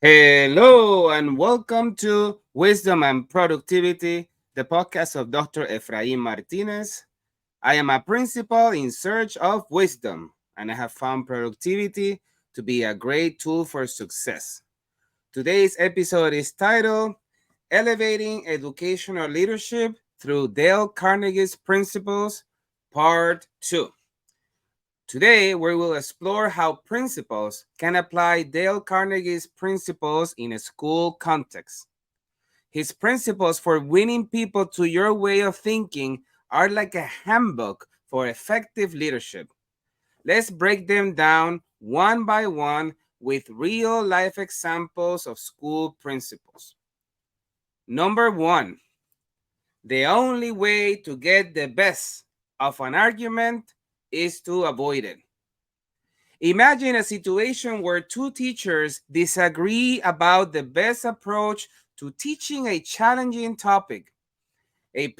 Hello and welcome to Wisdom and Productivity, the podcast of Dr. Efraín Martinez. I am a principal in search of wisdom, and I have found productivity to be a great tool for success. Today's episode is titled Elevating Educational Leadership Through Dale Carnegie's Principles, Part 2. Today, we will explore how principals can apply Dale Carnegie's principles in a school context. His principles for winning people to your way of thinking are like a handbook for effective leadership. Let's break them down one by one with real life examples of school principles. Number one, the only way to get the best of an argument is to avoid it. Imagine a situation where two teachers disagree about the best approach to teaching a challenging topic. As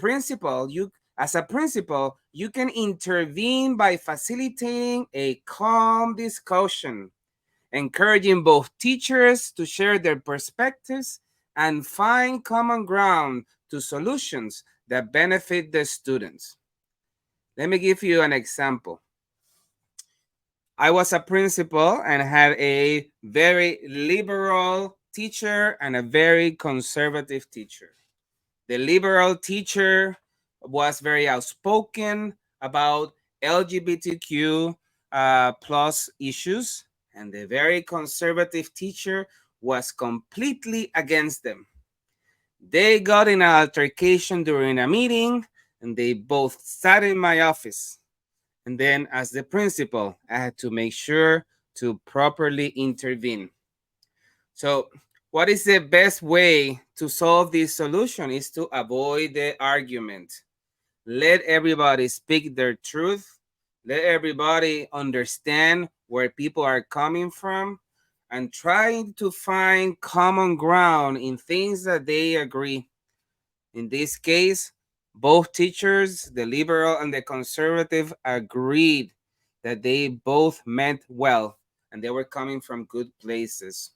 a principal, you can intervene by facilitating a calm discussion, encouraging both teachers to share their perspectives and find common ground to solutions that benefit the students. Let me give you an example. I was a principal and had a very liberal teacher and a very conservative teacher. The liberal teacher was very outspoken about LGBTQ plus issues, and the very conservative teacher was completely against them. They got in an altercation during a meeting, and they both sat in my office. And then, as the principal, I had to make sure to properly intervene. So, what is the best way to solve this solution is to avoid the argument. Let everybody speak their truth. Let everybody understand where people are coming from and try to find common ground in things that they agree. In this case, both teachers, the liberal and the conservative, agreed that they both meant well and they were coming from good places.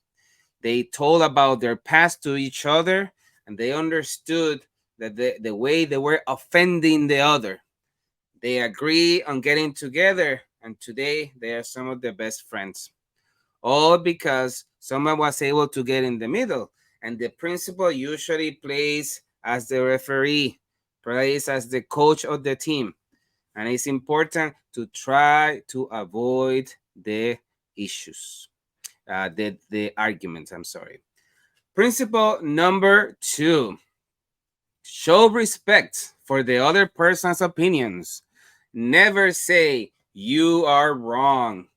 They told about their past to each other and they understood that the way they were offending the other. They agree on getting together, and today they are some of the best friends. All because someone was able to get in the middle, and the principal usually plays as the referee, plays as the coach of the team. And it's important to try to avoid the issues, the arguments, I'm sorry. Principle number 2, show respect for the other person's opinions. Never say, you are wrong.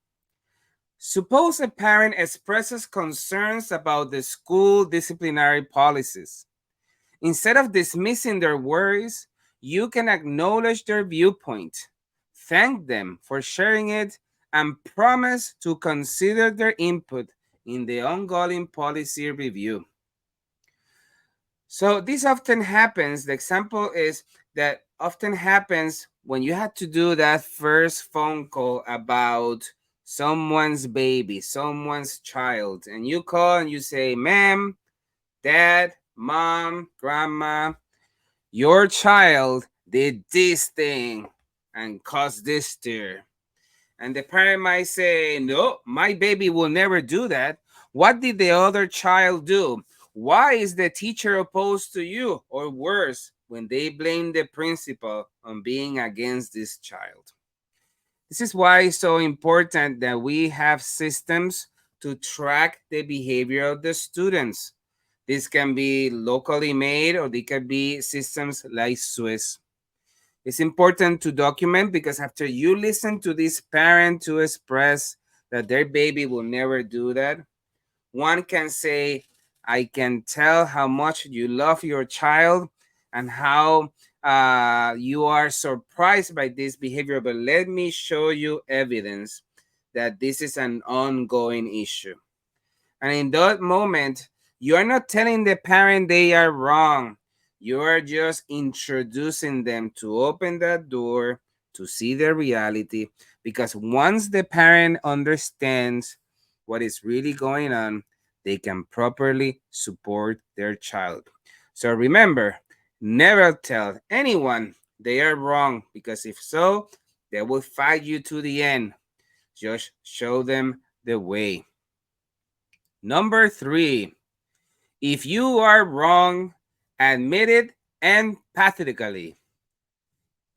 Suppose a parent expresses concerns about the school disciplinary policies. Instead of dismissing their worries, you can acknowledge their viewpoint, thank them for sharing it, and promise to consider their input in the ongoing policy review. So this often happens. The example is that often happens when you had to do that first phone call about someone's baby, someone's child, and you call and you say, ma'am, dad, mom, grandma, your child did this thing and caused this tear. And the parent might say, no, my baby will never do that. What did the other child do? Why is the teacher opposed to you? Or worse, when they blame the principal on being against this child. This is why it's so important that we have systems to track the behavior of the students. This can be locally made or they can be systems like Swiss. It's important to document because after you listen to this parent to express that their baby will never do that, one can say, I can tell how much you love your child and how you are surprised by this behavior, but let me show you evidence that this is an ongoing issue. And in that moment, you are not telling the parent they are wrong. You are just introducing them to open that door to see the reality. Because once the parent understands what is really going on, they can properly support their child. So remember, never tell anyone they are wrong, because if so, they will fight you to the end. Just show them the way. Number 3, if you are wrong, admit it empathetically.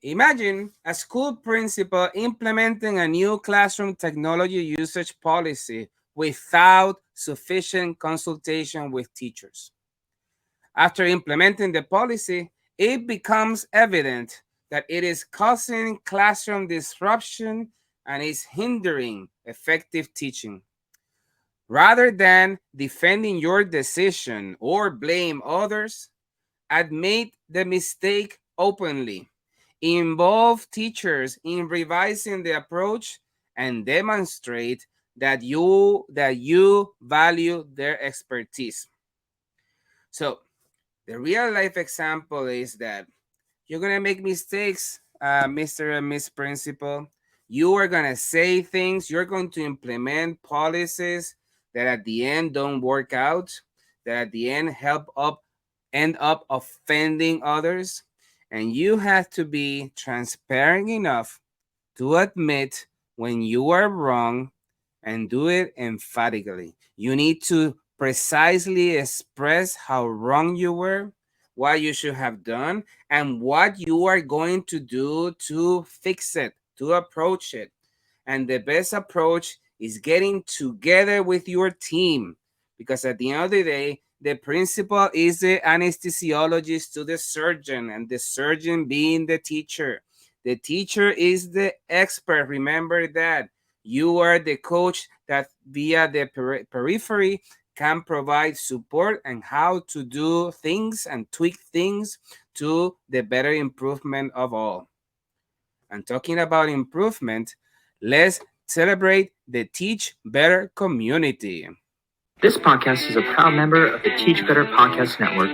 Imagine a school principal implementing a new classroom technology usage policy without sufficient consultation with teachers. After implementing the policy, it becomes evident that it is causing classroom disruption and is hindering effective teaching. Rather than defending your decision or blame others, admit the mistake openly. Involve teachers in revising the approach and demonstrate that you value their expertise. So the real life example is that you're gonna make mistakes, Mr. and Miss Principal. You are gonna say things. You're going to implement policies that at the end don't work out. That at the end end up offending others. And you have to be transparent enough to admit when you are wrong and do it emphatically. You need to precisely express how wrong you were, what you should have done, and what you are going to do to fix it, to approach it. And the best approach is getting together with your team, because at the end of the day, the principal is the anesthesiologist to the surgeon, and the surgeon being the teacher. The teacher is the expert. Remember that. You are the coach that via the periphery can provide support and how to do things and tweak things to the better improvement of all. And talking about improvement, let's celebrate the Teach Better community. This podcast is a proud member of the Teach Better Podcast Network.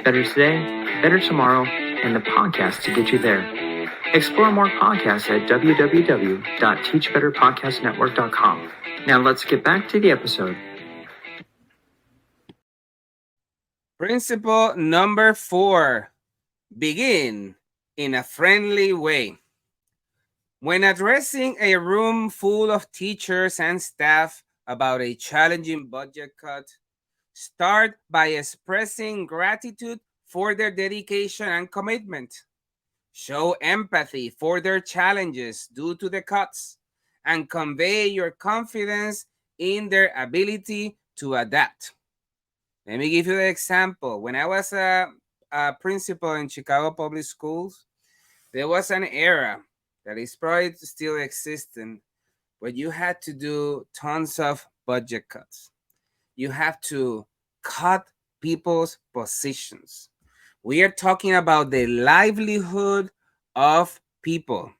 Better today, better tomorrow, and the podcast to get you there. Explore more podcasts at www.teachbetterpodcastnetwork.com. Now let's get back to the episode. Principle number 4, begin in a friendly way. When addressing a room full of teachers and staff about a challenging budget cut, start by expressing gratitude for their dedication and commitment. Show empathy for their challenges due to the cuts, and convey your confidence in their ability to adapt. Let me give you an example. When I was a principal in Chicago Public Schools, there was an era that is probably still existing where you had to do tons of budget cuts. You have to cut people's positions. We are talking about the livelihood of people.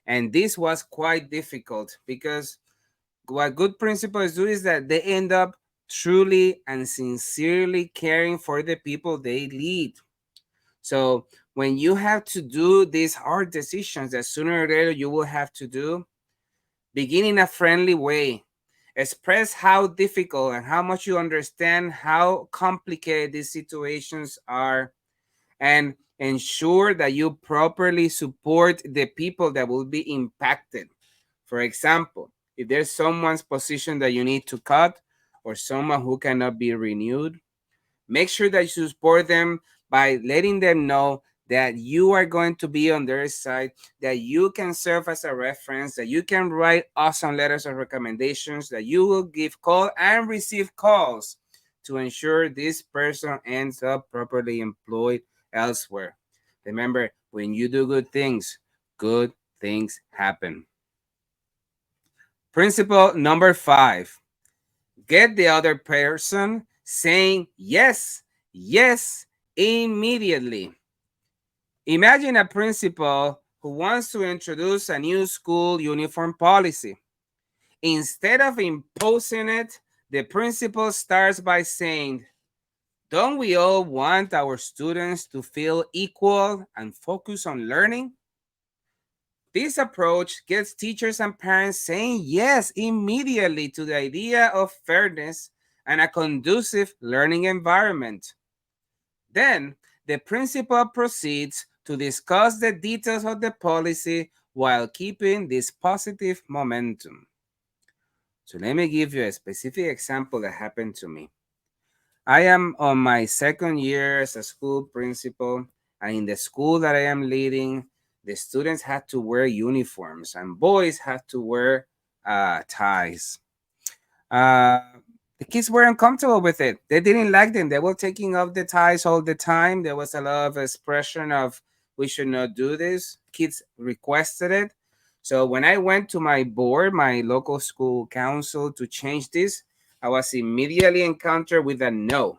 And this was quite difficult, because what good principals do is that they end up truly and sincerely caring for the people they lead. So when you have to do these hard decisions that sooner or later you will have to do, begin in a friendly way. Express how difficult and how much you understand how complicated these situations are, and ensure that you properly support the people that will be impacted. For example, if there's someone's position that you need to cut, or someone who cannot be renewed, make sure that you support them by letting them know that you are going to be on their side, that you can serve as a reference, that you can write awesome letters of recommendations, that you will give call and receive calls to ensure this person ends up properly employed elsewhere. Remember, when you do good things happen. Principle number 5, get the other person saying yes, yes, immediately. Imagine a principal who wants to introduce a new school uniform policy. Instead of imposing it, the principal starts by saying, don't we all want our students to feel equal and focus on learning? This approach gets teachers and parents saying yes immediately to the idea of fairness and a conducive learning environment. Then, the principal proceeds to discuss the details of the policy while keeping this positive momentum. So, let me give you a specific example that happened to me. I am on my second year as a school principal, and in the school that I am leading, the students had to wear uniforms, and boys had to wear ties. Uh, the kids were uncomfortable with it. They didn't like them. They were taking off the ties all the time. There was a lot of expression of we should not do this. Kids requested it. So when I went to my board, my local school council, to change this, I was immediately encountered with a no.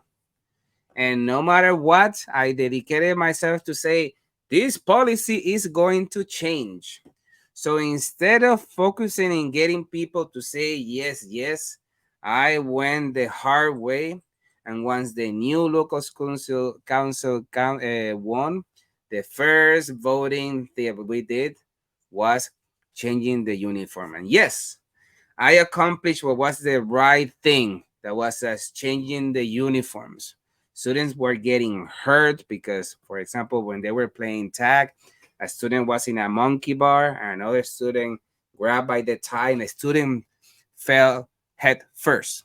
And no matter what, I dedicated myself to say, this policy is going to change. So instead of focusing in getting people to say yes, yes, I went the hard way. And once the new local council won, the first voting that we did was changing the uniform. And yes, I accomplished what was the right thing. That was us changing the uniforms. Students were getting hurt because, for example, when they were playing tag, a student was in a monkey bar and another student grabbed by the tie and a student fell head first.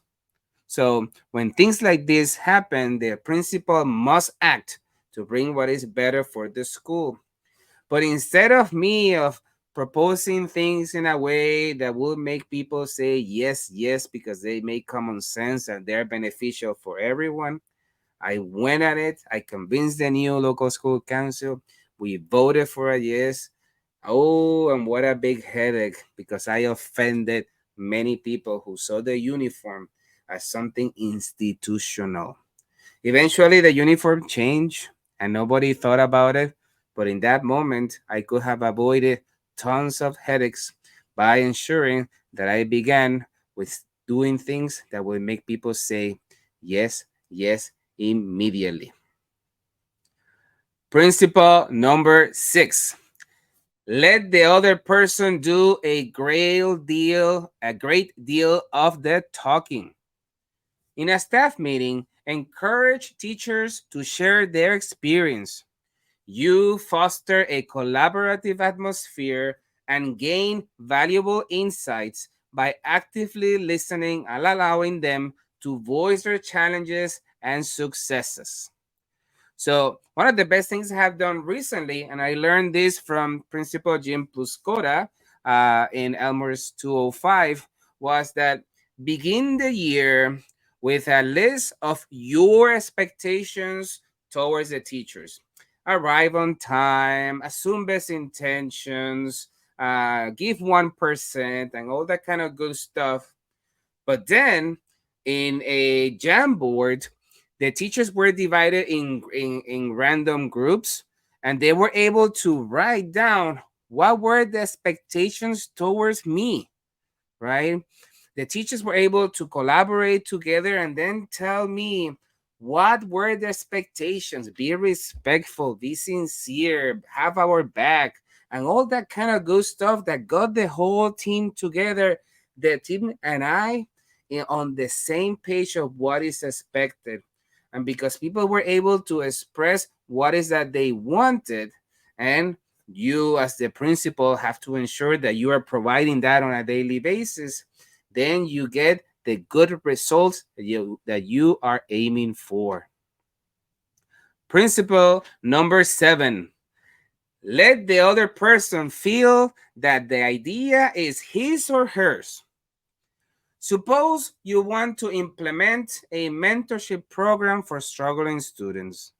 So when things like this happen, the principal must act to bring what is better for the school. But instead of me of proposing things in a way that will make people say yes, yes, because they make common sense and they're beneficial for everyone, I went at it. I convinced the new local school council. We voted for a yes. Oh, and what a big headache because I offended many people who saw the uniform as something institutional. Eventually, the uniform changed and nobody thought about it. But in that moment, I could have avoided tons of headaches by ensuring that I began with doing things that would make people say yes, yes, immediately. Principle number 6. Let the other person do a great deal of the talking. In a staff meeting, encourage teachers to share their experience. You foster a collaborative atmosphere and gain valuable insights by actively listening and allowing them to voice their challenges and successes. So, one of the best things I have done recently, and I learned this from Principal Jim Pluscoda in Elmer's 205, was that begin the year with a list of your expectations towards the teachers. Arrive on time, assume best intentions, give 1%, and all that kind of good stuff. But then in a Jamboard, the teachers were divided in random groups and they were able to write down what were the expectations towards me, right? The teachers were able to collaborate together and then tell me what were the expectations. Be respectful, be sincere, have our back, and all that kind of good stuff that got the whole team together, the team and I, on the same page of what is expected. And because people were able to express what is that they wanted, and you as the principal have to ensure that you are providing that on a daily basis, then you get the good results that you are aiming for. Principle number 7. Let the other person feel that the idea is his or hers. Suppose you want to implement a mentorship program for struggling students.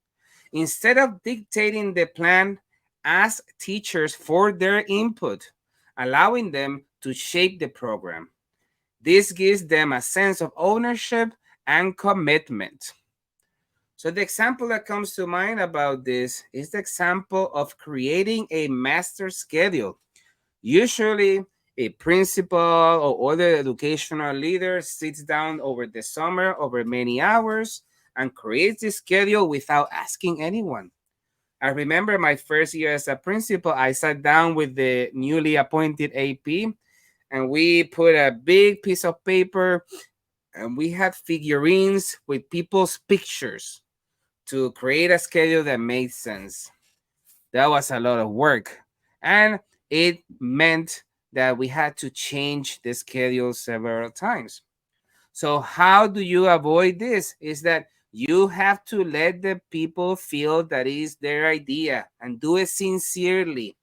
Instead of dictating the plan, ask teachers for their input, allowing them to shape the program. This gives them a sense of ownership and commitment. So, the example that comes to mind about this is the example of creating a master schedule. Usually, a principal or other educational leader sits down over the summer over many hours and creates the schedule without asking anyone. I remember my first year as a principal, I sat down with the newly appointed AP and we put a big piece of paper And we had figurines with people's pictures to create a schedule that made sense. That was a lot of work. And it meant that we had to change the schedule several times. So, how do you avoid this? Is that you have to let the people feel that is their idea and do it sincerely.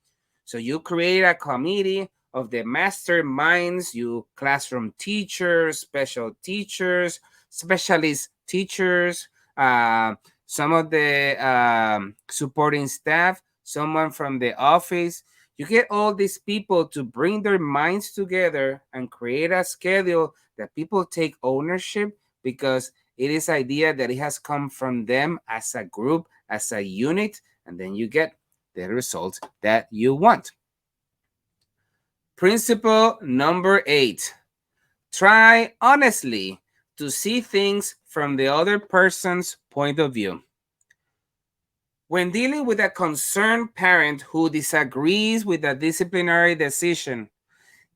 So, you create a committee of the masterminds, you classroom teachers, special teachers, specialist teachers, uh, some of the supporting staff, someone from the office. You get all these people to bring their minds together and create a schedule that people take ownership, because it is idea that it has come from them as a group, as a unit, and then you get the results that you want. Principle number 8: try honestly to see things from the other person's point of view. When dealing with a concerned parent who disagrees with a disciplinary decision,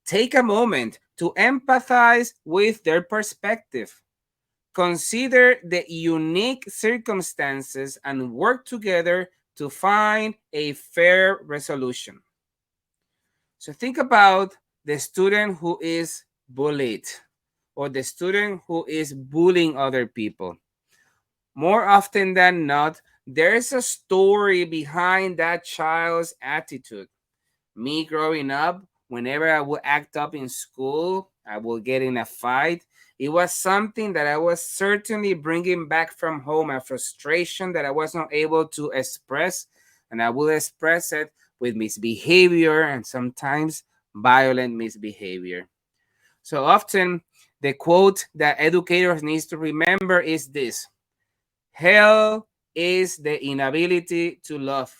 take a moment to empathize with their perspective. Consider the unique circumstances and work together to find a fair resolution. So think about the student who is bullied or the student who is bullying other people. More often than not, there's a story behind that child's attitude. Me growing up, whenever I would act up in school, I would get in a fight. It was something that I was certainly bringing back from home, a frustration that I was not able to express, and I would express it with misbehavior and sometimes violent misbehavior. So often, the quote that educators need to remember is this: hell is the inability to love.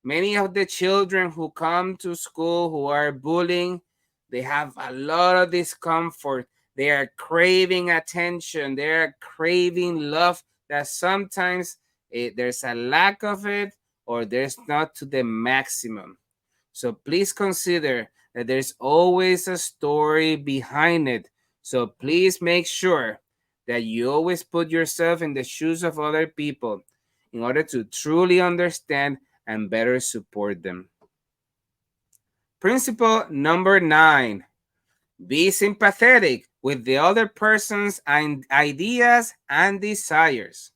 Many of the children who come to school who are bullying, they have a lot of discomfort. They are craving attention. They are craving love that sometimes there's a lack of it or there's not to the maximum. So please consider that there's always a story behind it. So please make sure that you always put yourself in the shoes of other people in order to truly understand and better support them. Principle number 9: be sympathetic with the other person's ideas and desires.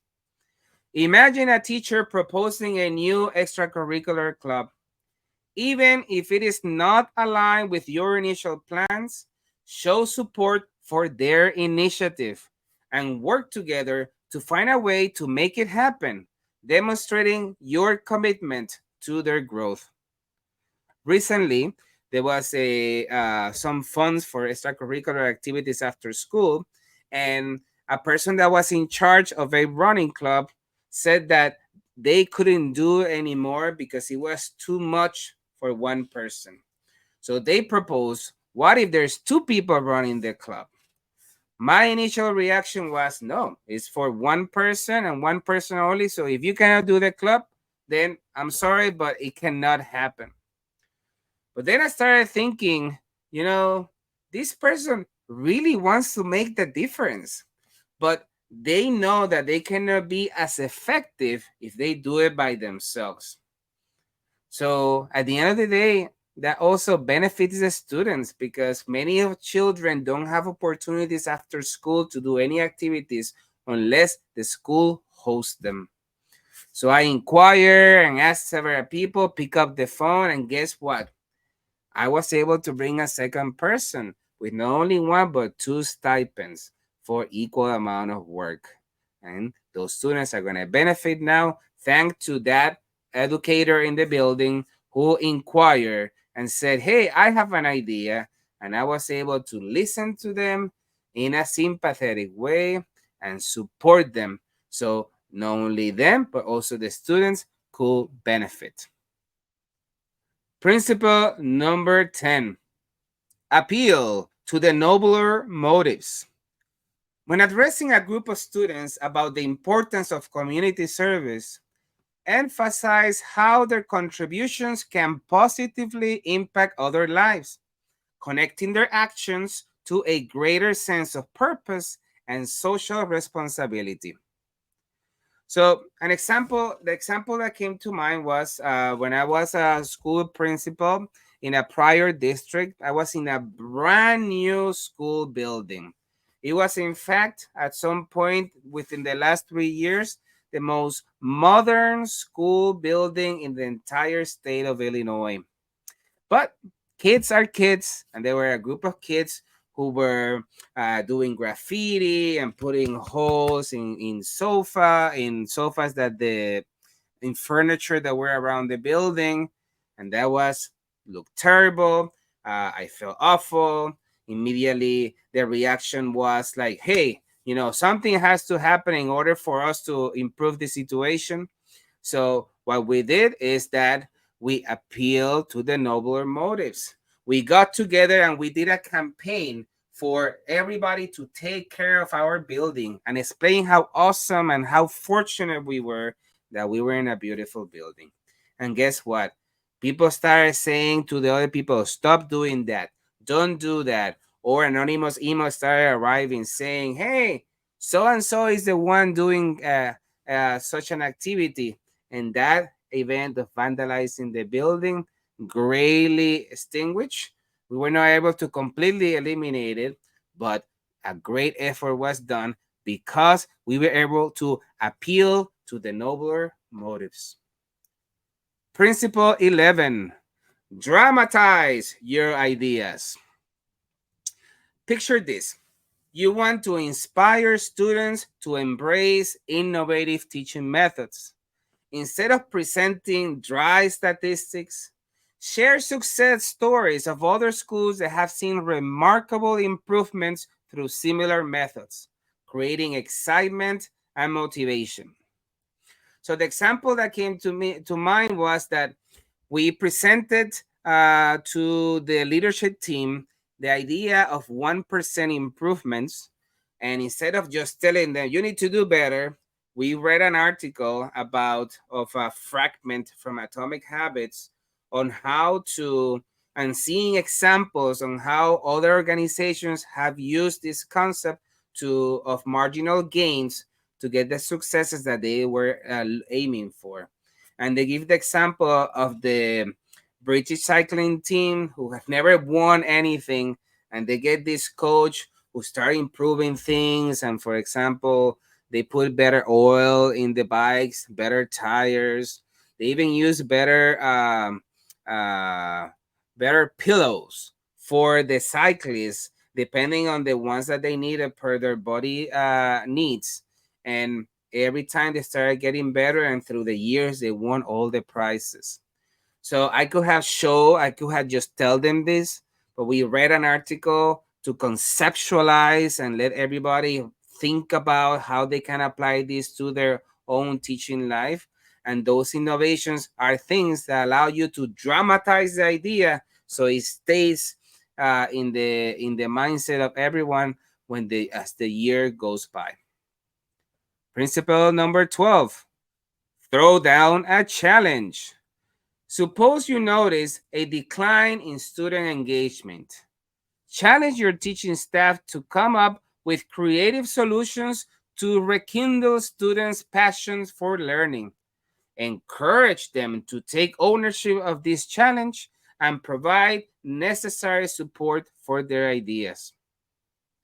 Imagine a teacher proposing a new extracurricular club. Even if it is not aligned with your initial plans, show support for their initiative and work together to find a way to make it happen, demonstrating your commitment to their growth. Recently, there was a some funds for extracurricular activities after school, and a person that was in charge of a running club said that they couldn't do anymore because it was too much for one person. So they proposed, what if there's two people running the club? My initial reaction was, no, it's for one person and one person only. So if you cannot do the club, then I'm sorry, but it cannot happen. But then I started thinking, you know, this person really wants to make the difference, but they know that they cannot be as effective if they do it by themselves. So at the end of the day, that also benefits the students because many of children don't have opportunities after school to do any activities unless the school hosts them. So I inquire and ask several people, pick up the phone, and guess what? I was able to bring a second person with not only one but two stipends for equal amount of work. And those students are going to benefit now thanks to that educator in the building who inquired and said, hey, I have an idea. And I was able to listen to them in a sympathetic way and support them. So not only them, but also the students could benefit. Principle number 10: appeal to the nobler motives. When addressing a group of students about the importance of community service, emphasize how their contributions can positively impact other lives, connecting their actions to a greater sense of purpose and social responsibility. So the example that came to mind was when I was a school principal in a prior district. I was in a brand new school building. It was, in fact, at some point within the last 3 years, the most modern school building in the entire state of Illinois. But kids are kids, and there were a group of kids who were doing graffiti and putting holes in sofas that the in furniture that were around the building, and that was looked terrible. I felt awful. Immediately, the reaction was like, "Hey, something has to happen in order for us to improve the situation." So what we did is that we appealed to the nobler motives. We got together and we did a campaign for everybody to take care of our building and explain how awesome and how fortunate we were that we were in a beautiful building. And guess what? People started saying to the other people, stop doing that. Don't do that. Or anonymous emails started arriving saying, hey, so and so is the one doing such an activity. And that event of vandalizing the building greatly extinguished. We were not able to completely eliminate it, but a great effort was done because we were able to appeal to the nobler motives. Principle 11, dramatize your ideas. Picture this. You want to inspire students to embrace innovative teaching methods. Instead of presenting dry statistics, share success stories of other schools that have seen remarkable improvements through similar methods, creating excitement and motivation. So the example that came to mind was that we presented to the leadership team the idea of 1% improvements. And instead of just telling them, you need to do better, we read an article of a fragment from Atomic Habits on how to, and seeing examples on how other organizations have used this concept of marginal gains to get the successes that they were aiming for. And they give the example of the British cycling team who have never won anything, and they get this coach who start improving things. And for example, they put better oil in the bikes, better tires. They even use uh, better pillows for the cyclists, depending on the ones that they needed per their body needs. And every time they started getting better, and through the years, they won all the prizes. So I could have just tell them this, but we read an article to conceptualize and let everybody think about how they can apply this to their own teaching life. And those innovations are things that allow you to dramatize the idea so it stays in the mindset of everyone as the year goes by. Principle number 12, throw down a challenge. Suppose you notice a decline in student engagement. Challenge your teaching staff to come up with creative solutions to rekindle students' passions for learning. Encourage them to take ownership of this challenge and provide necessary support for their ideas.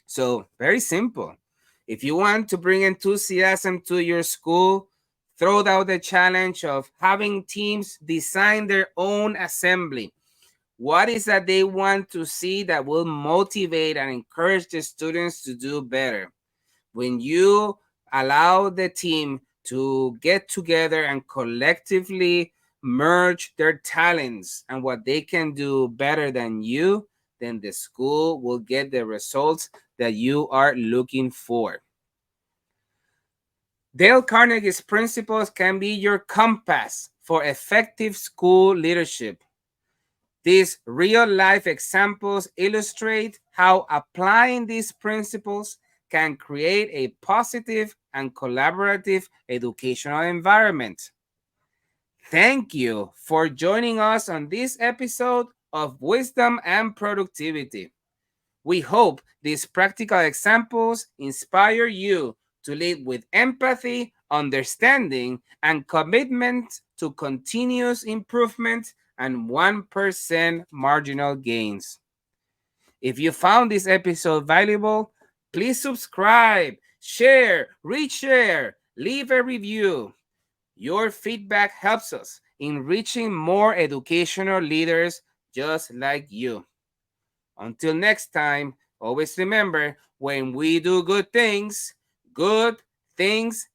So, very simple. If you want to bring enthusiasm to your school, throw out the challenge of having teams design their own assembly. What is that they want to see that will motivate and encourage the students to do better? When you allow the team to get together and collectively merge their talents and what they can do better than you, then the school will get the results that you are looking for. Dale Carnegie's principles can be your compass for effective school leadership. These real-life examples illustrate how applying these principles can create a positive and collaborative educational environment. Thank you for joining us on this episode of Wisdom and Productivity. We hope these practical examples inspire you to lead with empathy, understanding, and commitment to continuous improvement and 1% marginal gains. If you found this episode valuable, please subscribe, share, reshare, leave a review. Your feedback helps us in reaching more educational leaders just like you. Until next time, always remember, when we do good things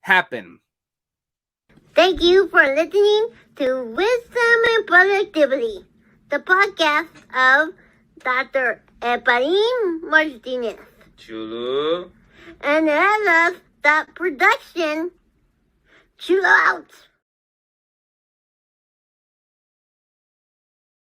happen. Thank you for listening to Wisdom and Productivity, the podcast of Dr. Efrain Martinez. Chulo. And as of that production, chill out.